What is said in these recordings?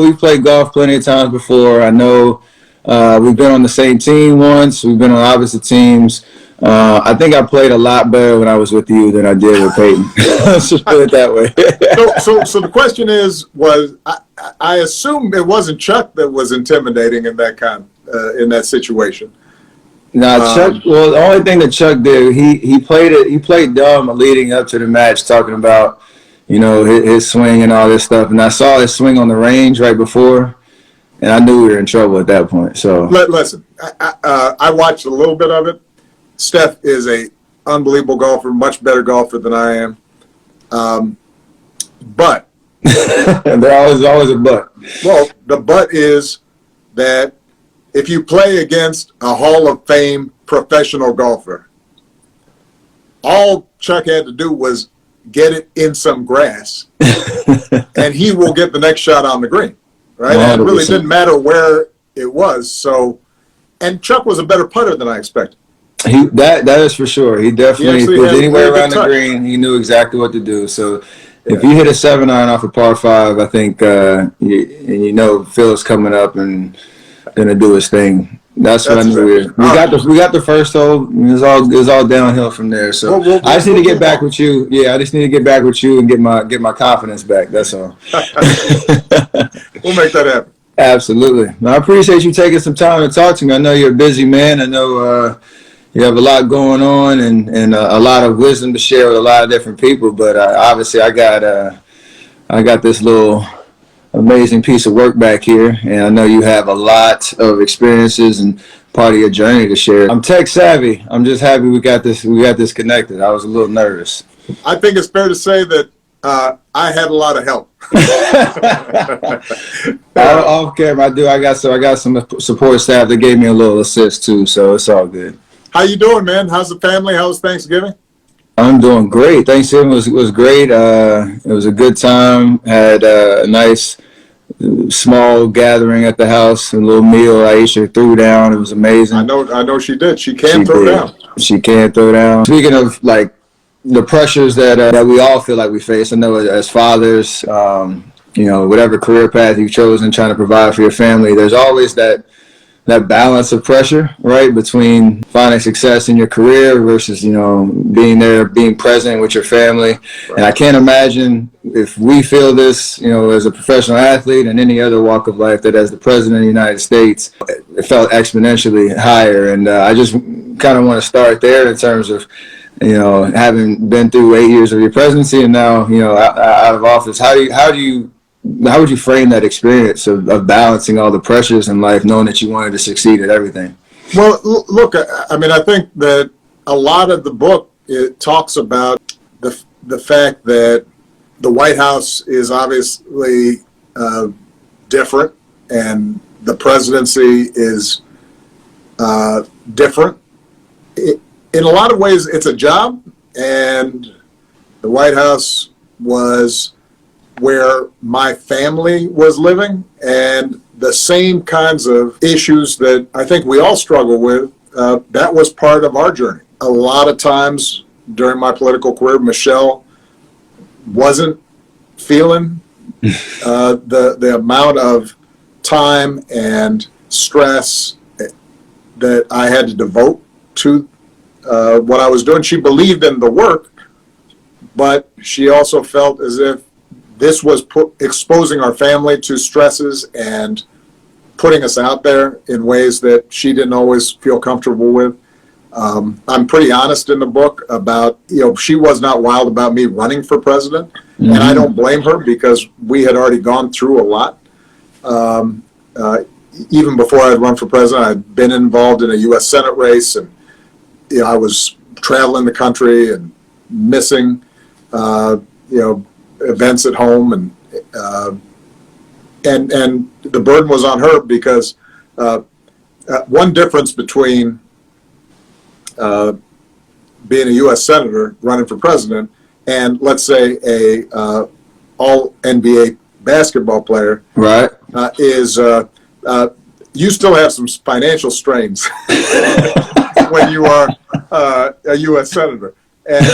We've played golf plenty of times before. I know we've been on the same team once. We've been on opposite teams. I think I played a lot better when I was with you than I did with Peyton. Let's just put it that way. So the question I assume it wasn't Chuck that was intimidating in that situation. Chuck. Well, the only thing that Chuck did, he played dumb leading up to the match, talking about his swing and all this stuff. And I saw his swing on the range right before, and I knew we were in trouble at that point. So listen, I watched a little bit of it. Steph is a unbelievable golfer, much better golfer than I am. But there's always a but. Well, the but is that if you play against a Hall of Fame professional golfer, all Chuck had to do was get it in some grass, and he will get the next shot on the green, right? 100%. It really didn't matter where it was. So, and Chuck was a better putter than I expected. That is for sure. He definitely, if it was anywhere around the green, he knew exactly what to do. So if you hit a 7-iron off a par 5, I think Phil's coming up and gonna do his thing. That's what I knew. We got the first hole. It was all downhill from there. So I just need to get back with you. Yeah, I just need to get back with you and get my confidence back. That's all. We'll make that happen. Absolutely. I appreciate you taking some time to talk to me. I know you're a busy man. I know you have a lot going on and a lot of wisdom to share with a lot of different people. But obviously, I got this little amazing piece of work back here, and I know you have a lot of experiences and part of your journey to share. I'm tech savvy. I'm just happy we got this connected. I was a little nervous. I think it's fair to say that I had a lot of help. Off camera, I got some support staff that gave me a little assist too, so it's all good. How you doing, man? How's the family? How was Thanksgiving? I'm doing great. Thanksgiving was great. It was a good time. Had a nice small gathering at the house, a little meal Aisha threw down. It was amazing. I know she did. She can throw down. She can throw down. Speaking of like the pressures that we all feel like we face, I know as fathers, whatever career path you've chosen, trying to provide for your family, there's always that balance of pressure, right, between finding success in your career versus, being there, being present with your family. Right. And I can't imagine if we feel this, as a professional athlete and any other walk of life, that as the president of the United States, it felt exponentially higher. And I just kind of want to start there in terms of, having been through 8 years of your presidency and now, out of office. How would you frame that experience of balancing all the pressures in life, knowing that you wanted to succeed at everything? Well, look, I think that a lot of the book, it talks about the fact that the White House is obviously different, and the presidency is different. In a lot of ways, it's a job, and the White House was where my family was living, and the same kinds of issues that I think we all struggle with, that was part of our journey. A lot of times during my political career, Michelle wasn't feeling the amount of time and stress that I had to devote to what I was doing. She believed in the work, but she also felt as if this was exposing our family to stresses and putting us out there in ways that she didn't always feel comfortable with. I'm pretty honest in the book about, she was not wild about me running for president, mm-hmm. and I don't blame her because we had already gone through a lot. Even before I'd run for president, I'd been involved in a U.S. Senate race, and I was traveling the country and missing, events at home, and the burden was on her because one difference between being a U.S. senator running for president and, let's say, a all NBA basketball player, right, is you still have some financial strains when you are a U.S. senator, and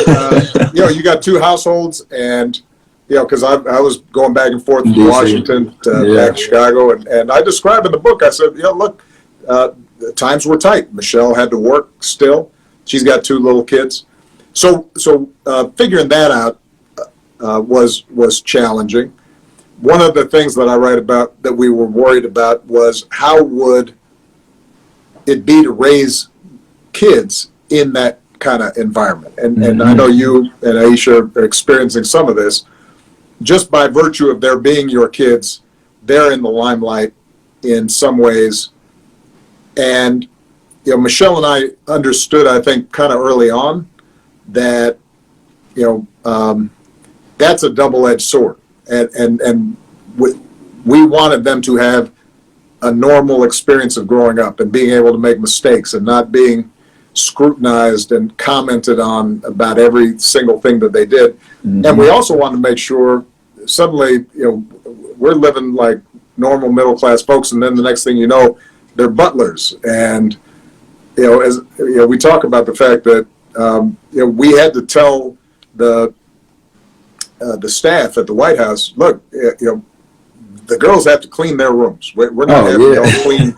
you got two households, and because I was going back and forth from DC. Washington to back to Chicago, and I describe in the book, I said, look, the times were tight. Michelle had to work still. She's got 2 little kids. So figuring that out was challenging. One of the things that I write about that we were worried about was how would it be to raise kids in that kind of environment. And I know you and Aisha are experiencing some of this. Just by virtue of their being your kids, they're in the limelight in some ways. And Michelle and I understood, I think, kind of early on that that's a double-edged sword, and we wanted them to have a normal experience of growing up and being able to make mistakes and not being scrutinized and commented on about every single thing that they did. And we also wanted to make sure suddenly we're living like normal middle-class folks, and then the next thing you know, they're butlers. And as we talk about the fact that we had to tell the staff at the White House, look, the girls have to clean their rooms. We're not having y'all clean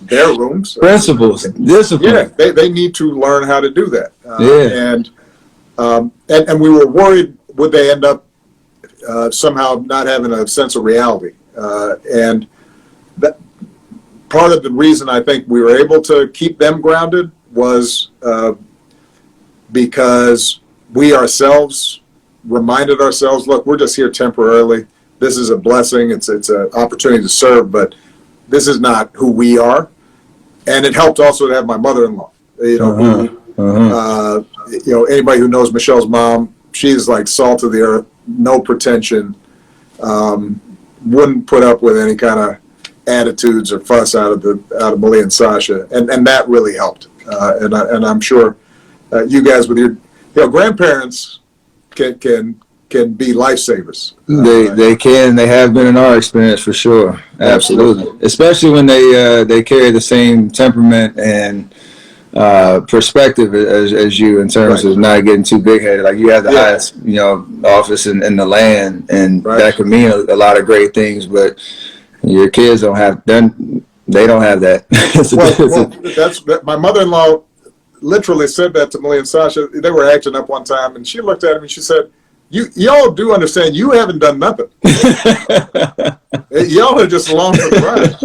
their rooms. Principles, discipline. Yeah, they need to learn how to do that. And we were worried, would they end up somehow not having a sense of reality? And that part of the reason I think we were able to keep them grounded was because we ourselves reminded ourselves, look, we're just here temporarily. This is a blessing. It's an opportunity to serve, but this is not who we are. And it helped also to have my mother-in-law. Anybody who knows Michelle's mom, she's like salt of the earth, no pretension, wouldn't put up with any kind of attitudes or fuss out of Malia and Sasha, and that really helped. And I'm sure you guys with your grandparents can be lifesavers. They can. They have been in our experience for sure. Absolutely. Especially when they carry the same temperament and perspective as you in terms of not getting too big headed. Like you have the highest office in the land, and that can mean a lot of great things. But your kids don't have them. They don't have that. That's my mother-in-law literally said that to Malia and Sasha. They were acting up one time, and she looked at him and she said, y'all do understand you haven't done nothing. Y'all are just along for the ride.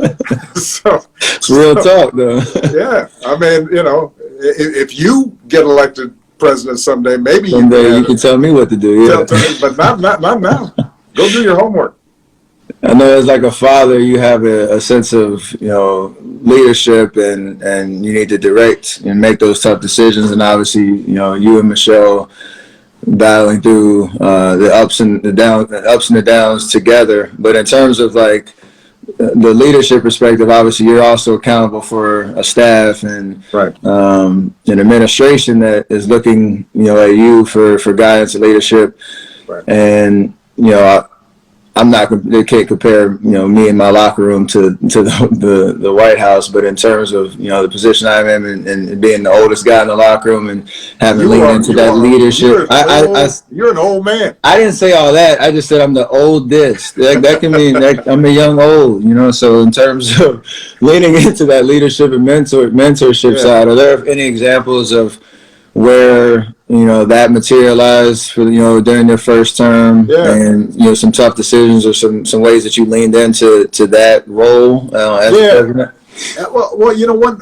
So it's real talk, though. Yeah, I mean, if you get elected president someday, maybe you can tell me what to do. Yeah, but not now. Go do your homework. I know as like a father, you have a sense of leadership, and you need to direct and make those tough decisions. And obviously, you and Michelle battling through the ups and the downs together. But in terms of like the leadership perspective, obviously you're also accountable for a staff and an administration that is looking at you for guidance and leadership. And they can't compare me and my locker room to the White House, but in terms of the position I'm in and being the oldest guy in the locker room and having leaned into that leadership, you're an old man. I didn't say all that. I just said I'm the oldest. That can mean that I'm a young old. So in terms of leaning into that leadership and mentorship side, are there any examples of where that materialized for during your first term, and some tough decisions or some ways that you leaned into that role as president? Well,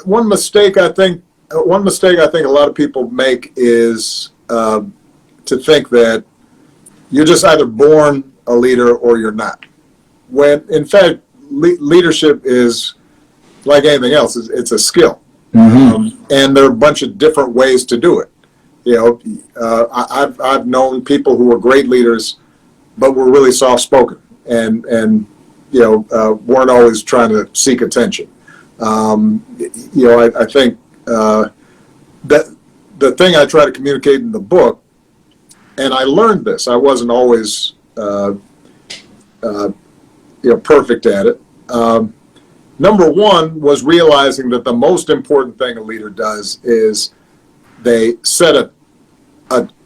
one mistake I think a lot of people make is to think that you're just either born a leader or you're not. When in fact leadership is like anything else; it's a skill, and there are a bunch of different ways to do it. I've known people who were great leaders, but were really soft-spoken and weren't always trying to seek attention. I think that the thing I try to communicate in the book, and I learned this, I wasn't always perfect at it. Number one was realizing that the most important thing a leader does is they set a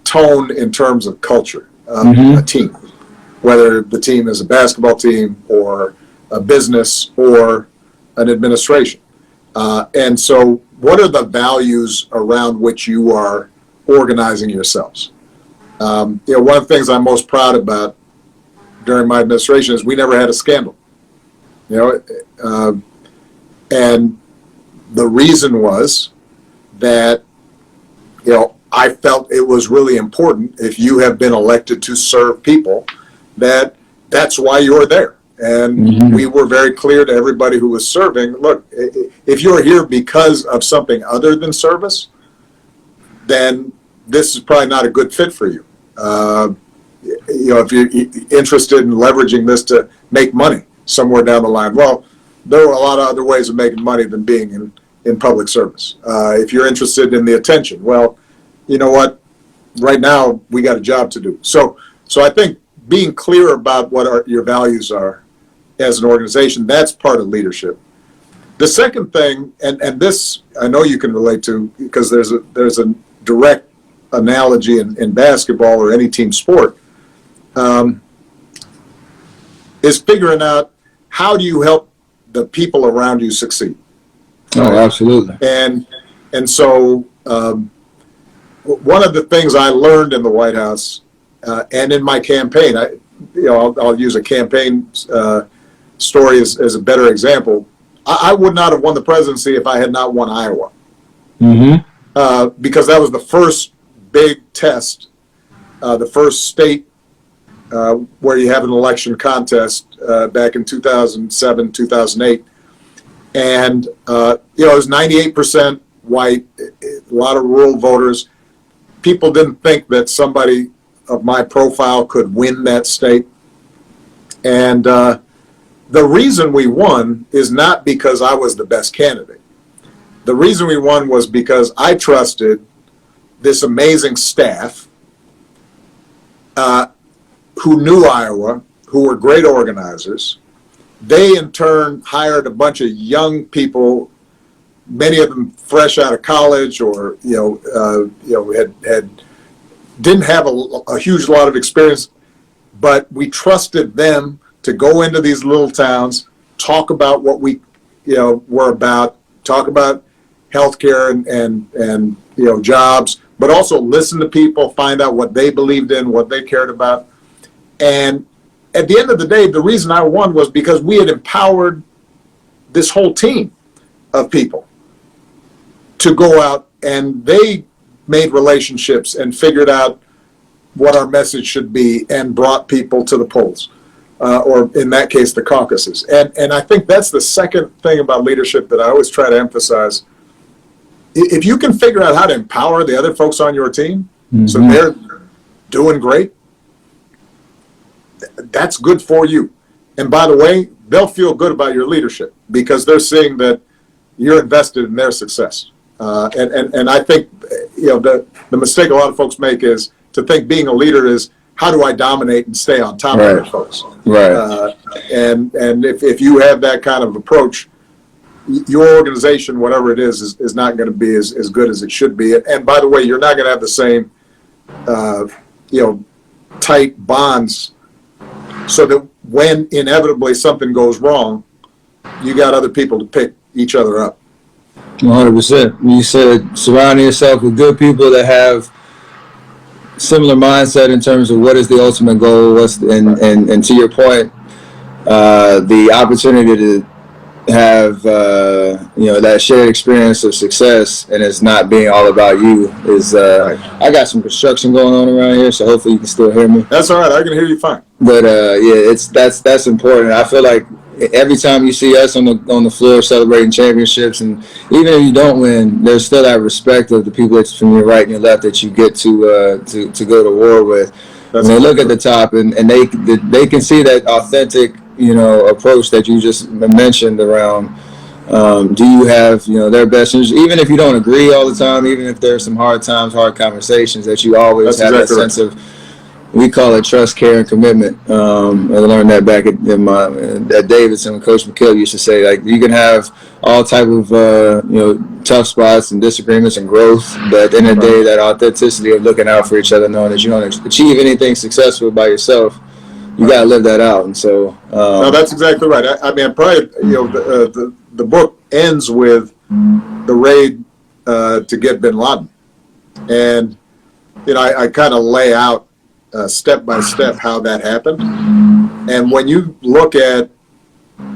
tone in terms of culture of a team. whether the team is a basketball team or a business or an administration. And so what are the values around which you are organizing yourselves? One of the things I'm most proud about during my administration is we never had a scandal. And the reason was that, I felt it was really important, if you have been elected to serve people, that's why you're there. And we were very clear to everybody who was serving, look, if you're here because of something other than service, then this is probably not a good fit for you. If you're interested in leveraging this to make money somewhere down the line, well, there are a lot of other ways of making money than being in public service. If you're interested in the attention, well, you know what? Right now, we got a job to do. So I think being clear about what your values are as an organization, that's part of leadership. The second thing, and this I know you can relate to because there's a direct analogy in basketball or any team sport, is figuring out how do you help the people around you succeed. Oh, absolutely. And so one of the things I learned in the White House and in my campaign, I'll use a campaign story as a better example. I would not have won the presidency if I had not won Iowa. Because that was the first big test, the first state where you have an election contest back in 2007, 2008. And, it was 98% white, a lot of rural voters. People didn't think that somebody of my profile could win that state. And the reason we won is not because I was the best candidate. The reason we won was because I trusted this amazing staff who knew Iowa, who were great organizers. They, in turn, hired a bunch of young people, many of them fresh out of college or, didn't have a huge lot of experience, but we trusted them to go into these little towns, talk about what we, were about, talk about healthcare and jobs, but also listen to people, find out what they believed in, what they cared about. And at the end of the day, the reason I won was because we had empowered this whole team of people to go out, and they made relationships and figured out what our message should be and brought people to the polls, or in that case, the caucuses. And I think that's the second thing about leadership that I always try to emphasize. If you can figure out how to empower the other folks on your team so they're doing great, that's good for you. And by the way, they'll feel good about your leadership because they're seeing that you're invested in their success. And I think, the mistake a lot of folks make is to think being a leader is how do I dominate and stay on top of other folks. Right. And if you have that kind of approach, your organization, whatever it is not going to be as good as it should be. And by the way, you're not going to have the same, tight bonds so that when inevitably something goes wrong, you got other people to pick each other up. 100%. You said surrounding yourself with good people that have similar mindset in terms of what is the ultimate goal, and to your point, the opportunity to have that shared experience of success, and it's not being all about you is I got some construction going on around here, so hopefully you can still hear me. That's all right. I can hear you fine. But that's important. I feel like every time you see us on the floor celebrating championships, and even if you don't win, there's still that respect of the people that's from your right and your left that you get to go to war with. When they look at the top and they can see that authentic approach that you just mentioned around. Do you have their best interest, even if you don't agree all the time, even if there's some hard times, hard conversations, that you always have that sense of. We call it trust, care, and commitment. I learned that back at Davidson. Coach McKill used to say, like, you can have all type of tough spots and disagreements and growth, but at the end of the day, that authenticity of looking out for each other, knowing that you don't achieve anything successful by yourself, you got to live that out. And so, no, that's exactly right. I mean, probably, the book ends with the raid to get bin Laden. And, I kind of lay out step by step how that happened. And when you look at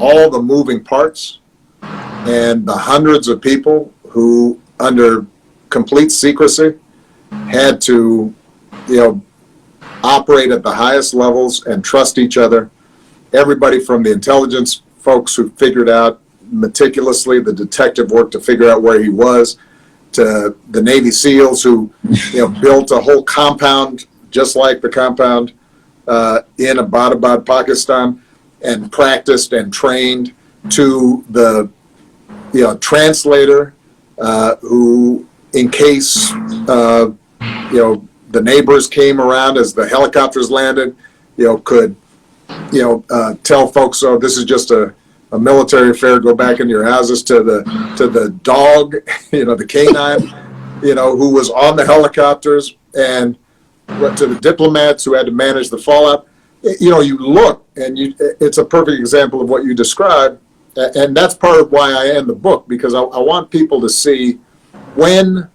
all the moving parts and the hundreds of people who, under complete secrecy, had to, operate at the highest levels and trust each other. Everybody from the intelligence folks who figured out meticulously the detective work to figure out where he was, to the Navy SEALs who, built a whole compound just like the compound in Abbottabad, Pakistan, and practiced and trained, to the, translator who, in case, the neighbors came around as the helicopters landed, could, tell folks, oh, this is just a military affair, go back into your houses, to the dog, the canine, who was on the helicopters, and to the diplomats who had to manage the fallout. You look, and it's a perfect example of what you described, and that's part of why I end the book, because I want people to see when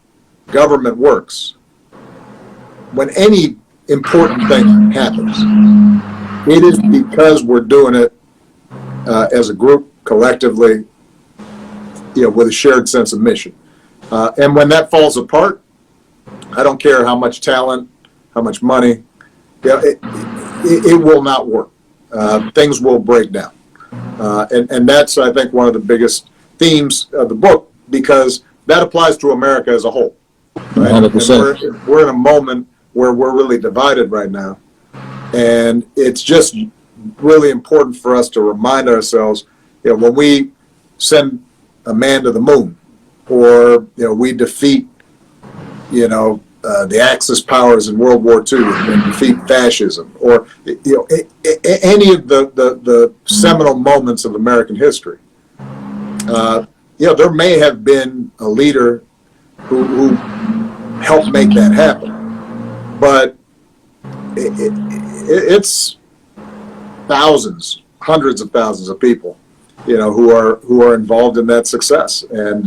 government works, when any important thing happens, it is because we're doing it as a group, collectively, with a shared sense of mission. And when that falls apart, I don't care how much talent, how much money, it will not work. Things will break down. And that's, I think, one of the biggest themes of the book, because that applies to America as a whole. Right? 100%. We're in a moment where we're really divided right now. And it's just really important for us to remind ourselves, when we send a man to the moon, or, we defeat, the Axis powers in World War II and defeat fascism, or, any of the seminal moments of American history. There may have been a leader who helped make that happen. But it's thousands, hundreds of thousands of people, who are involved in that success, and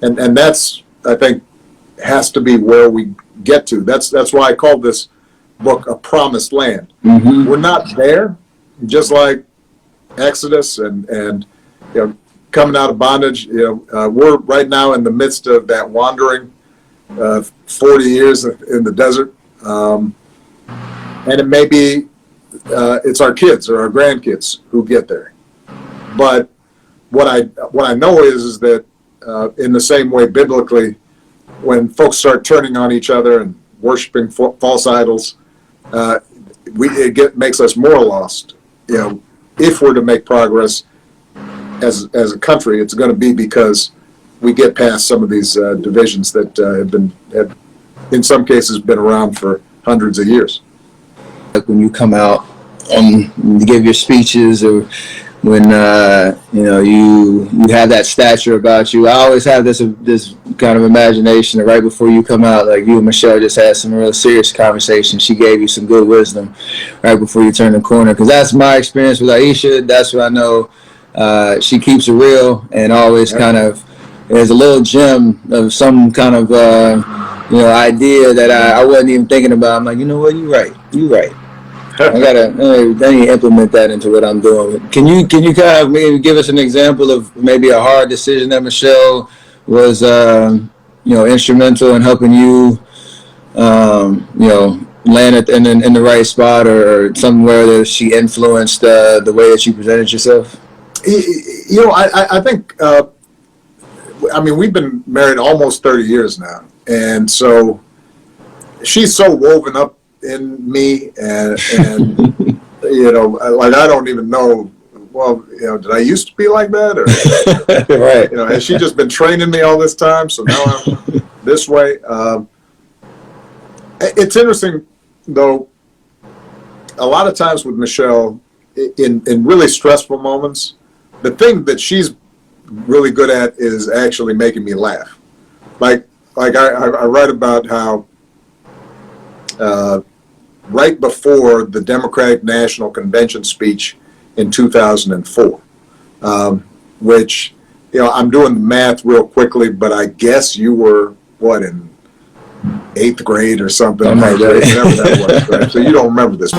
that's, I think, has to be where we get to. That's why I called this book A Promised Land. Mm-hmm. We're not there, just like Exodus and coming out of bondage. We're right now in the midst of that wandering. 40 years in the desert, and it may be it's our kids or our grandkids who get there. But what I know is that in the same way, biblically, when folks start turning on each other and worshiping false idols, it makes us more lost. If we're to make progress as a country, it's going to be because we get past some of these divisions that have in some cases been around for hundreds of years. Like when you come out and you give your speeches, or when you have that stature about you, I always have this kind of imagination that right before you come out, like you and Michelle just had some real serious conversation. She gave you some good wisdom right before you turn the corner, because that's my experience with Aisha. That's what I know. She keeps it real and always kind of. There's a little gem of some kind of idea that I wasn't even thinking about. I'm like, you know what, you're right. I need to implement that into what I'm doing. Can you kind of maybe give us an example of maybe a hard decision that Michelle was instrumental in helping you land in the right spot, or somewhere that she influenced the way that you presented yourself? I think. We've been married almost 30 years now, and so she's so woven up in me, and like I don't even know. Well, did I used to be like that, or right? Has she just been training me all this time? So now I'm this way. It's interesting, though. A lot of times with Michelle, in really stressful moments, the thing that she's really good at is actually making me laugh. Like I write about how right before the Democratic National Convention speech in 2004, which, I'm doing the math real quickly, but I guess you were, what, in 8th grade or something, Something like that. whatever that was, right? So you don't remember this.